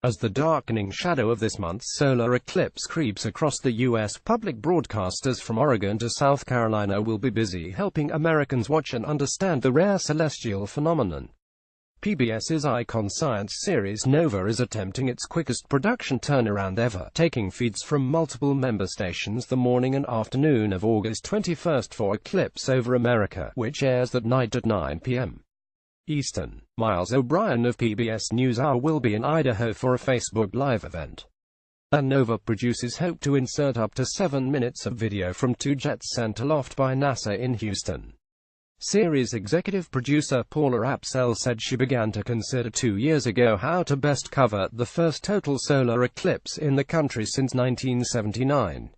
As the darkening shadow of this month's solar eclipse creeps across the U.S., public broadcasters from Oregon to South Carolina will be busy helping Americans watch and understand the rare celestial phenomenon. PBS's Icon Science series Nova is attempting its quickest production turnaround ever, taking feeds from multiple member stations the morning and afternoon of August 21 for Eclipse Over America, which airs that night at 9 p.m. Eastern. Miles O'Brien of PBS NewsHour will be in Idaho for a Facebook Live event. And Nova producers hope to insert up to 7 minutes of video from 2 jets sent aloft by NASA in Houston. Series executive producer Paula Apsell said she began to consider 2 years ago how to best cover the first total solar eclipse in the country since 1979.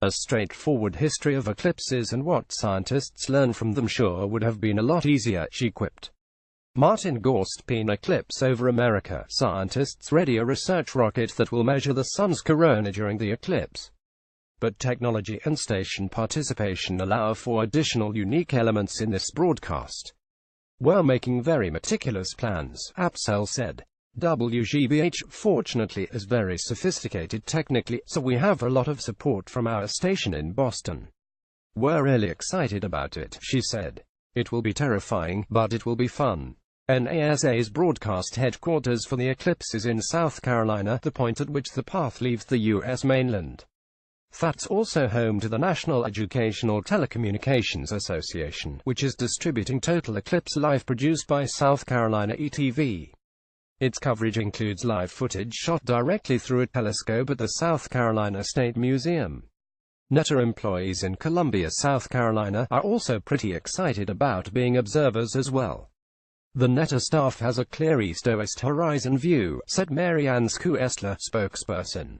A straightforward history of eclipses and what scientists learn from them sure would have been a lot easier, she quipped. Martin Gorst, Peen Eclipse Over America. Scientists ready a research rocket that will measure the sun's corona during the eclipse. But technology and station participation allow for additional unique elements in this broadcast. We're making very meticulous plans, Apsell said. WGBH, fortunately, is very sophisticated technically, so we have a lot of support from our station in Boston. We're really excited about it, she said. It will be terrifying, but it will be fun. NASA's broadcast headquarters for the eclipse is in South Carolina, the point at which the path leaves the U.S. mainland. That's also home to the National Educational Telecommunications Association, which is distributing Total Eclipse Live produced by South Carolina ETV. Its coverage includes live footage shot directly through a telescope at the South Carolina State Museum. NETA employees in Columbia, South Carolina, are also pretty excited about being observers as well. The NETA staff has a clear east-west horizon view, said Mary Ann Schuessler, spokesperson.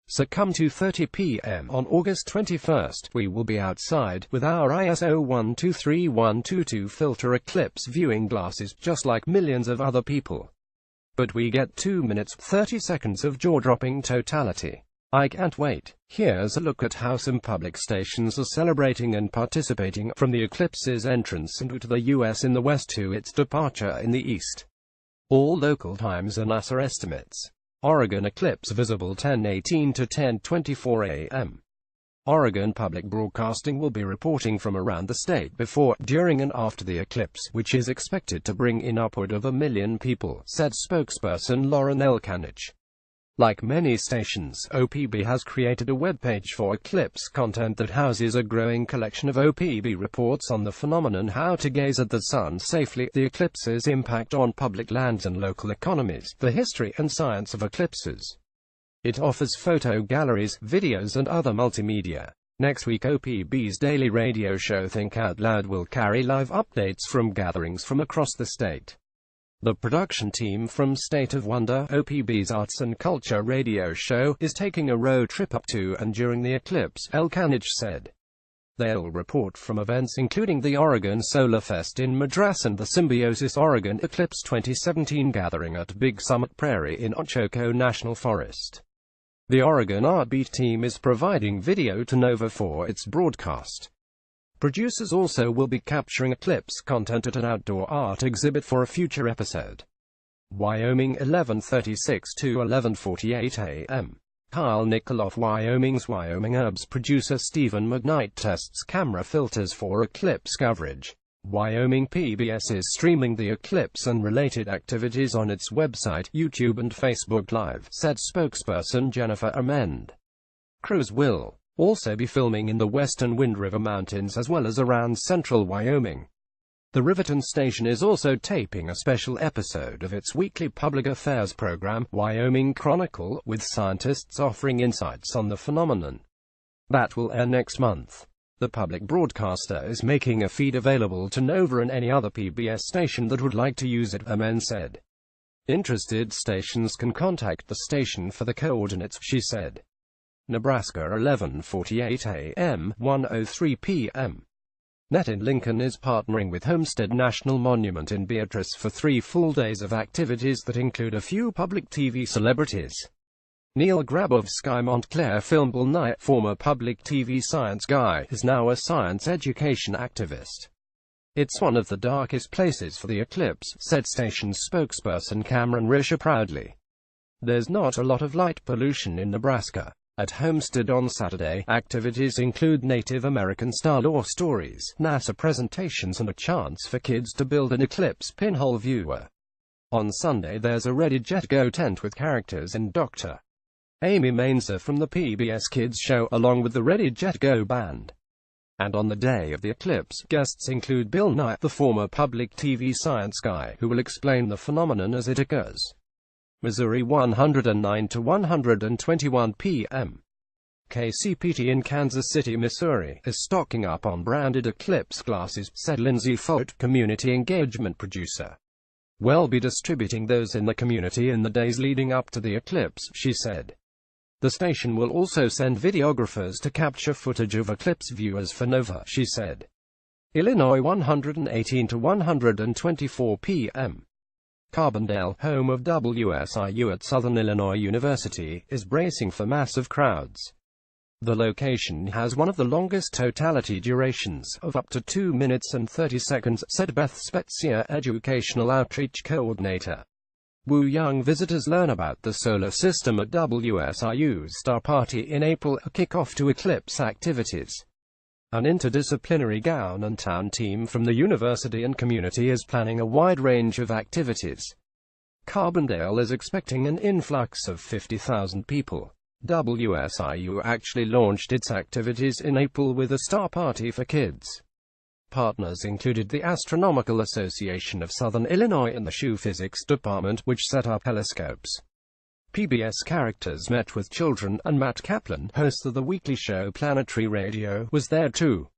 So come 2:30 p.m. on August 21, we will be outside, with our ISO 123122 filter eclipse viewing glasses, just like millions of other people. But we get 2 minutes, 30 seconds of jaw-dropping totality. I can't wait. Here's a look at how some public stations are celebrating and participating, from the eclipse's entrance into the U.S. in the west to its departure in the east. All local times are NASA estimates. Oregon eclipse visible 10:18 to 10:24 a.m. Oregon Public Broadcasting will be reporting from around the state before, during and after the eclipse, which is expected to bring in upward of 1 million people, said spokesperson Lauren Elkanich. Like many stations, OPB has created a webpage for eclipse content that houses a growing collection of OPB reports on the phenomenon, how to gaze at the sun safely, the eclipse's impact on public lands and local economies, the history and science of eclipses. It offers photo galleries, videos and other multimedia. Next week, OPB's daily radio show Think Out Loud will carry live updates from gatherings from across the state. The production team from State of Wonder, OPB's arts and culture radio show, is taking a road trip up to and during the eclipse, Elkanich said. They'll report from events including the Oregon Solar Fest in Madras and the Symbiosis Oregon Eclipse 2017 gathering at Big Summit Prairie in Ochoco National Forest. The Oregon Art Beat team is providing video to Nova for its broadcast. Producers also will be capturing eclipse content at an outdoor art exhibit for a future episode. Wyoming 11:36 to 11:48 a.m. Kyle Nikoloff. Wyoming's Wyoming Herbs producer Stephen McKnight tests camera filters for eclipse coverage. Wyoming PBS is streaming the eclipse and related activities on its website, YouTube and Facebook Live, said spokesperson Jennifer Amend. Crews will also be filming in the western Wind River Mountains as well as around central Wyoming. The Riverton station is also taping a special episode of its weekly public affairs program, Wyoming Chronicle, with scientists offering insights on the phenomenon. That will air next month. The public broadcaster is making a feed available to Nova and any other PBS station that would like to use it, Amen said. Interested stations can contact the station for the coordinates, she said. Nebraska 11:48 a.m., 1:03 p.m. NET in Lincoln is partnering with Homestead National Monument in Beatrice for 3 full days of activities that include a few public TV celebrities. Neil Grab of Sky Montclair Film Bull Nye, former public TV science guy, is now a science education activist. It's one of the darkest places for the eclipse, said station spokesperson Cameron Risher proudly. There's not a lot of light pollution in Nebraska. At Homestead on Saturday, activities include Native American-style lore stories, NASA presentations and a chance for kids to build an eclipse pinhole viewer. On Sunday there's a Ready Jet Go tent with characters in Dr. Amy Mainzer from the PBS Kids show, along with the Ready Jet Go band. And on the day of the eclipse, guests include Bill Nye, the former public TV science guy, who will explain the phenomenon as it occurs. Missouri 109 to 121 p.m. KCPT in Kansas City, Missouri, is stocking up on branded eclipse glasses, said Lindsay Fote, community engagement producer. We'll be distributing those in the community in the days leading up to the eclipse, she said. The station will also send videographers to capture footage of eclipse viewers for Nova, she said. Illinois 118 to 124 p.m. Carbondale, home of WSIU at Southern Illinois University, is bracing for massive crowds. The location has one of the longest totality durations, of up to 2 minutes and 30 seconds, said Beth Spezia, educational outreach coordinator. Young visitors learn about the solar system at WSIU's Star Party in April, a kickoff to eclipse activities. An interdisciplinary gown and town team from the university and community is planning a wide range of activities. Carbondale is expecting an influx of 50,000 people. WSIU actually launched its activities in April with a Star Party for Kids. Partners included the Astronomical Association of Southern Illinois and the SHU Physics Department, which set up telescopes. PBS characters met with children, and Matt Kaplan, host of the weekly show Planetary Radio, was there too.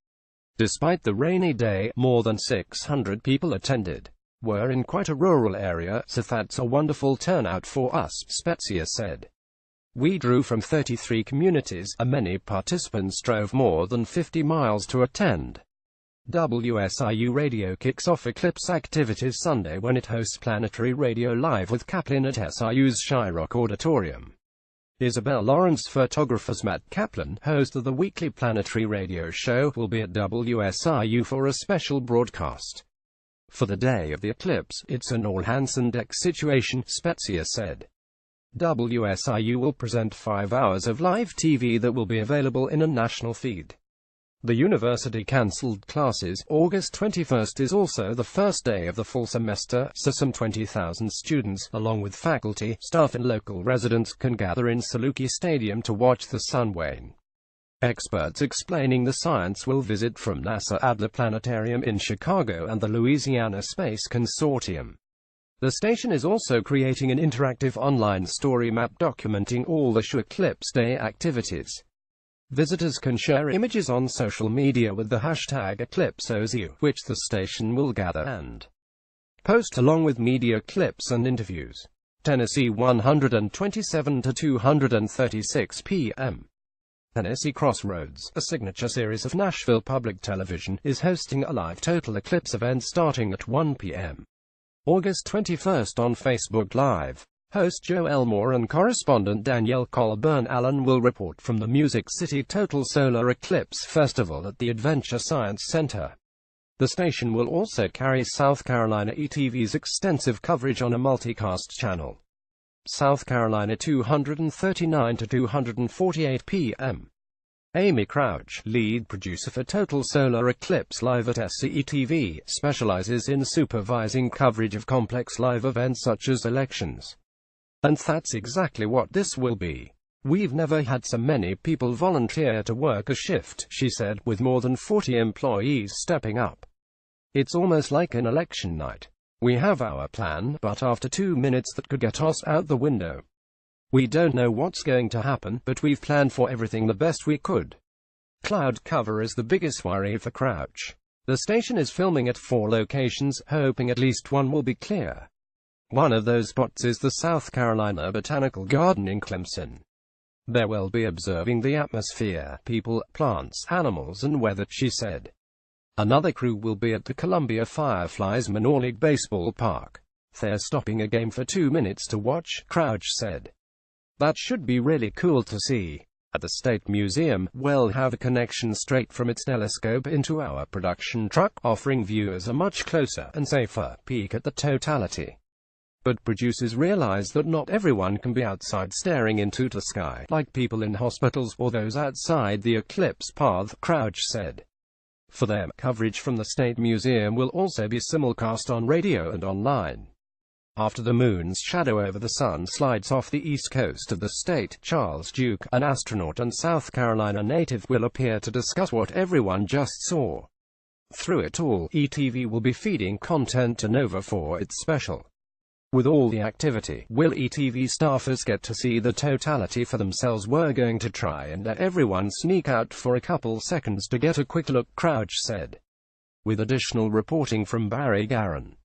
Despite the rainy day, more than 600 people attended. We're in quite a rural area, so that's a wonderful turnout for us, Spezia said. We drew from 33 communities, and many participants drove more than 50 miles to attend. WSIU Radio kicks off eclipse activities Sunday when it hosts Planetary Radio Live with Kaplan at SIU's Shyrock Auditorium. Isabel Lawrence photographers Matt Kaplan, host of the weekly Planetary Radio show, will be at WSIU for a special broadcast. For the day of the eclipse, it's an all-hands-on-deck situation, Spezia said. WSIU will present 5 hours of live TV that will be available in a national feed. The university cancelled classes. August 21st is also the first day of the fall semester, so some 20,000 students, along with faculty, staff and local residents, can gather in Saluki Stadium to watch the sun wane. Experts explaining the science will visit from NASA Adler Planetarium in Chicago and the Louisiana Space Consortium. The station is also creating an interactive online story map documenting all the SHU Eclipse Day activities. Visitors can share images on social media with the hashtag EclipseOSU, which the station will gather and post along with media clips and interviews. Tennessee 127 to 236 p.m. Tennessee Crossroads, a signature series of Nashville Public Television, is hosting a live total eclipse event starting at 1 p.m. August 21st on Facebook Live. Host Joe Elmore and correspondent Danielle Colburn-Allen will report from the Music City Total Solar Eclipse Festival at the Adventure Science Center. The station will also carry South Carolina ETV's extensive coverage on a multicast channel. South Carolina 239 to 248 p.m. Amy Crouch, lead producer for Total Solar Eclipse Live at SCETV, specializes in supervising coverage of complex live events such as elections. And that's exactly what this will be. We've never had so many people volunteer to work a shift, she said, with more than 40 employees stepping up. It's almost like an election night. We have our plan, but after 2 minutes that could get us out the window. We don't know what's going to happen, but we've planned for everything the best we could. Cloud cover is the biggest worry for Crouch. The station is filming at 4 locations, hoping at least one will be clear. One of those spots is the South Carolina Botanical Garden in Clemson. There we'll be observing the atmosphere, people, plants, animals and weather, she said. Another crew will be at the Columbia Fireflies Minor League Baseball Park. They're stopping a game for 2 minutes to watch, Crouch said. That should be really cool to see. At the State Museum, we'll have a connection straight from its telescope into our production truck, offering viewers a much closer and safer peek at the totality. But producers realize that not everyone can be outside staring into the sky, like people in hospitals or those outside the eclipse path, Crouch said. For them, coverage from the State Museum will also be simulcast on radio and online. After the moon's shadow over the sun slides off the east coast of the state, Charles Duke, an astronaut and South Carolina native, will appear to discuss what everyone just saw. Through it all, ETV will be feeding content to Nova for its special. With all the activity, will ETV staffers get to see the totality for themselves? We're going to try and let everyone sneak out for a couple seconds to get a quick look, Crouch said. With additional reporting from Barry Garron.